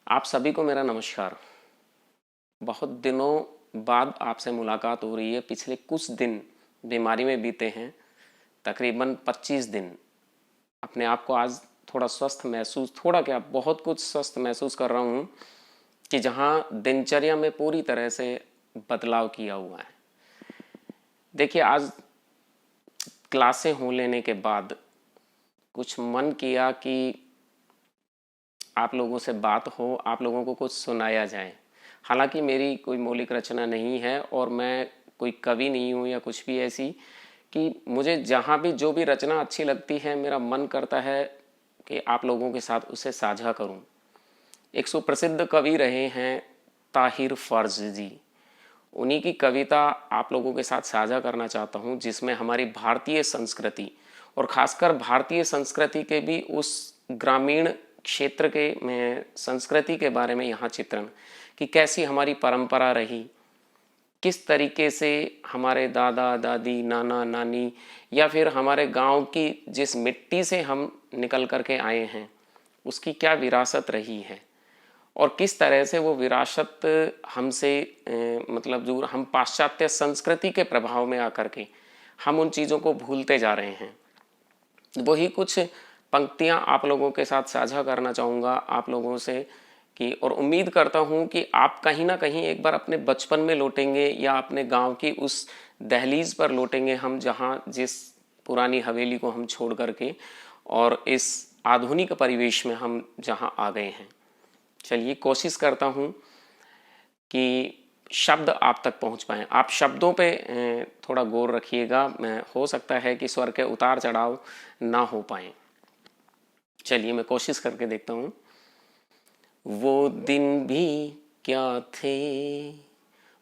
आप सभी को मेरा नमस्कार। बहुत दिनों बाद आपसे मुलाकात हो रही है। पिछले कुछ दिन बीमारी में बीते हैं, तकरीबन 25 दिन। अपने आप को आज थोड़ा स्वस्थ महसूस, थोड़ा क्या बहुत कुछ स्वस्थ महसूस कर रहा हूँ कि जहाँ दिनचर्या में पूरी तरह से बदलाव किया हुआ है। देखिए, आज क्लासें हो लेने के बाद कुछ मन किया कि आप लोगों से बात हो, आप लोगों को कुछ सुनाया जाए। हालांकि मेरी कोई मौलिक रचना नहीं है और मैं कोई कवि नहीं हूँ या कुछ भी ऐसी, कि मुझे जहाँ भी जो भी रचना अच्छी लगती है मेरा मन करता है कि आप लोगों के साथ उसे साझा करूँ। एक सुप्रसिद्ध कवि रहे हैं ताहिर फर्ज जी, उन्हीं की कविता आप लोगों के साथ साझा करना चाहता हूँ, जिसमें हमारी भारतीय संस्कृति और खासकर भारतीय संस्कृति के भी उस ग्रामीण क्षेत्र के में संस्कृति के बारे में यहाँ चित्रण, कि कैसी हमारी परंपरा रही, किस तरीके से हमारे दादा दादी नाना नानी या फिर हमारे गांव की जिस मिट्टी से हम निकल कर के आए हैं उसकी क्या विरासत रही है, और किस तरह से वो विरासत हमसे मतलब जो हम पाश्चात्य संस्कृति के प्रभाव में आकर के हम उन चीज़ों को भूलते जा रहे हैं। वही कुछ पंक्तियां आप लोगों के साथ साझा करना चाहूँगा आप लोगों से, कि और उम्मीद करता हूँ कि आप कहीं ना कहीं एक बार अपने बचपन में लौटेंगे या अपने गांव की उस दहलीज पर लौटेंगे, हम जहाँ जिस पुरानी हवेली को हम छोड़ करके और इस आधुनिक परिवेश में हम जहाँ आ गए हैं। चलिए, कोशिश करता हूँ कि शब्द आप तक पहुँच पाएँ। आप शब्दों पे थोड़ा गौर रखिएगा, हो सकता है कि स्वर के उतार चढ़ाव ना हो पाए। चलिए, मैं कोशिश करके देखता हूँ। वो दिन भी क्या थे,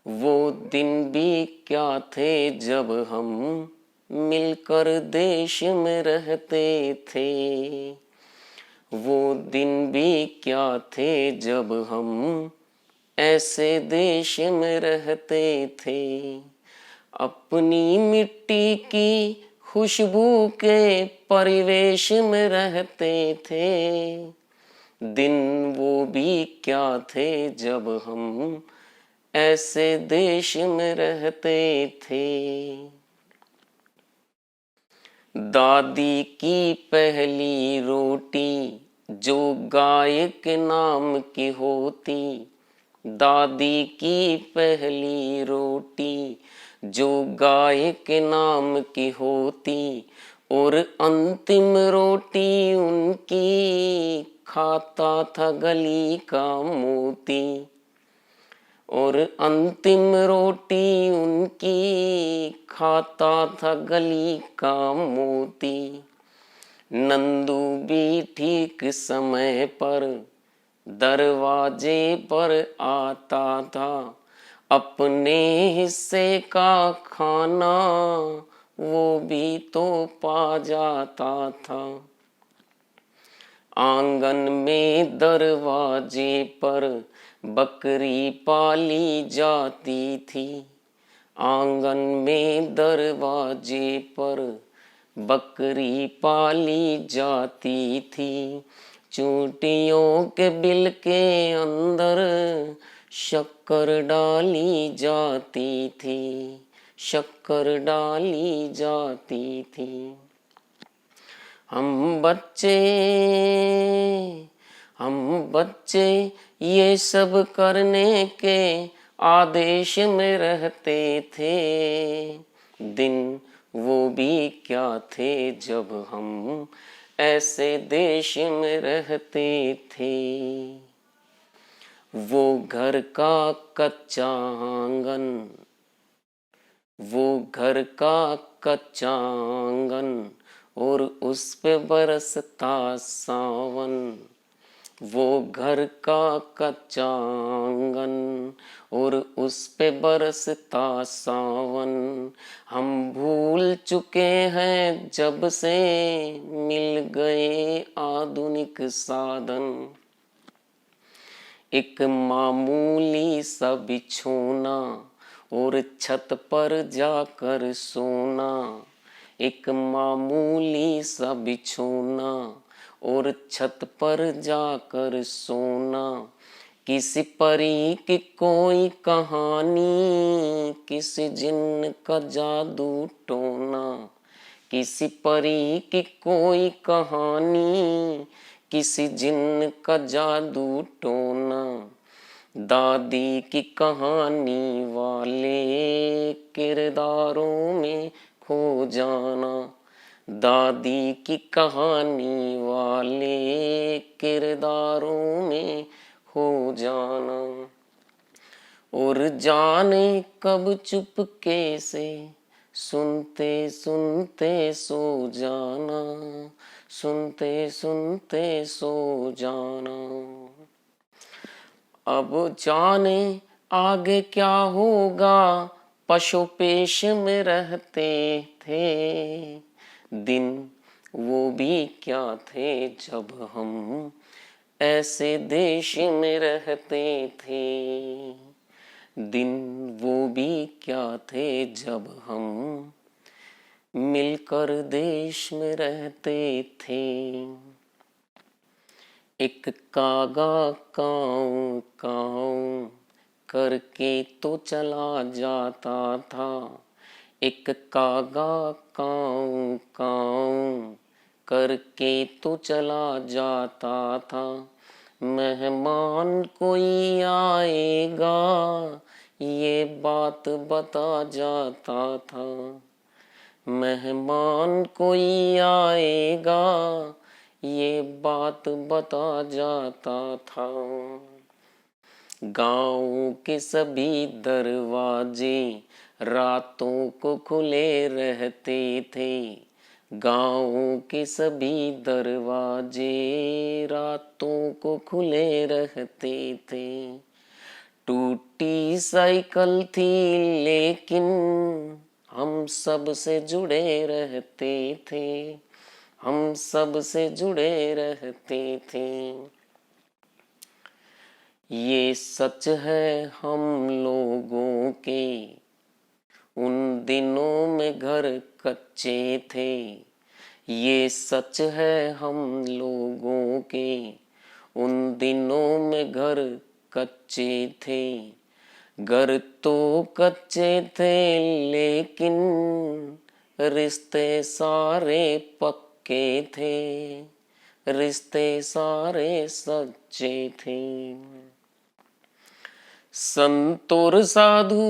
वो दिन भी क्या थे जब हम मिलकर देश में रहते थे। वो दिन भी क्या थे जब हम ऐसे देश में रहते थे। अपनी मिट्टी की खुशबू के परिवेश में रहते थे। दिन वो भी क्या थे जब हम ऐसे देश में रहते थे। दादी की पहली रोटी जो गाय के नाम की होती, दादी की पहली रोटी जो गाय के नाम की होती, और अंतिम रोटी उनकी खाता था गली का मोती। और अंतिम रोटी उनकी खाता था गली का मोती। नंदू भी ठीक समय पर दरवाजे पर आता था, अपने हिस्से का खाना वो भी तो पा जाता था। आंगन में दरवाजे पर बकरी पाली जाती थी, आंगन में दरवाजे पर बकरी पाली जाती थी। चूंटियों के बिल के अंदर शक्कर डाली जाती थी, शक्कर डाली जाती थी। हम बच्चे ये सब करने के आदेश में रहते थे। दिन वो भी क्या थे जब हम ऐसे देश में रहते थे। वो घर का कच्चा आंगन, वो घर का कच्चा आंगन और उस पे बरसता सावन। वो घर का कच्चा आंगन और उस पे बरसता सावन। हम भूल चुके हैं जब से मिल गए आधुनिक साधन। एक मामूली सा बिछोना और छत पर जाकर सोना। एक मामूली सा बिछोना और छत पर जाकर सोना। किसी परी की कोई कहानी, किसी जिन्न का जादू टोना। किसी परी की कोई कहानी, किसी जिन्न का जादू टोना। दादी की कहानी वाले किरदारों में खो जाना। दादी की कहानी वाले किरदारों में खो जाना। और जाने कब चुपके से सुनते सुनते सो जाना। सुनते सुनते सो जाना। अब जाने आगे क्या होगा, पशु पेश में रहते थे दिन। वो भी क्या थे जब हम ऐसे देश में रहते थे। दिन वो भी क्या थे जब हम मिलकर देश में रहते थे। एक कागा काऊ काऊ करके तो चला जाता था। एक कागा काऊ काऊ करके तो चला जाता था। मेहमान कोई आएगा ये बात बता जाता था। मेहमान कोई आएगा ये बात बता जाता था। गाँव के सभी दरवाजे रातों को खुले रहते थे। गाँव के सभी दरवाजे रातों को खुले रहते थे। टूटी साइकिल थी लेकिन हम सब से जुड़े रहते थे। हम सब से जुड़े रहते थे। ये सच है हम लोगों के उन दिनों में घर कच्चे थे। ये सच है हम लोगों के उन दिनों में घर कच्चे थे। घर तो कच्चे थे लेकिन रिश्ते सारे पक्के थे। रिश्ते सारे सच्चे थे। संतोर साधु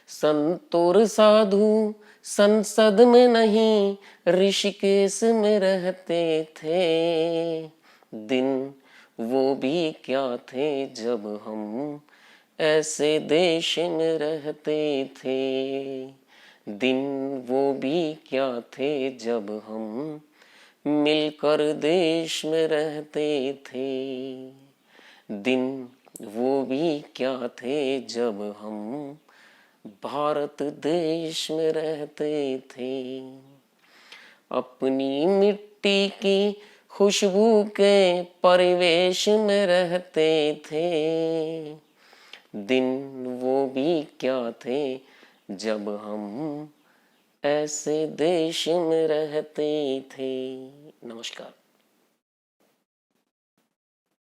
संतोर साधु संसद में नहीं ऋषिकेश में रहते थे। दिन वो भी क्या थे जब हम ऐसे देश में रहते थे। दिन वो भी क्या थे जब हम मिलकर देश में रहते थे। दिन वो भी क्या थे जब हम भारत देश में रहते थे। अपनी मिट्टी की खुशबू के परिवेश में रहते थे। दिन वो भी क्या थे जब हम ऐसे देश में रहते थे। नमस्कार।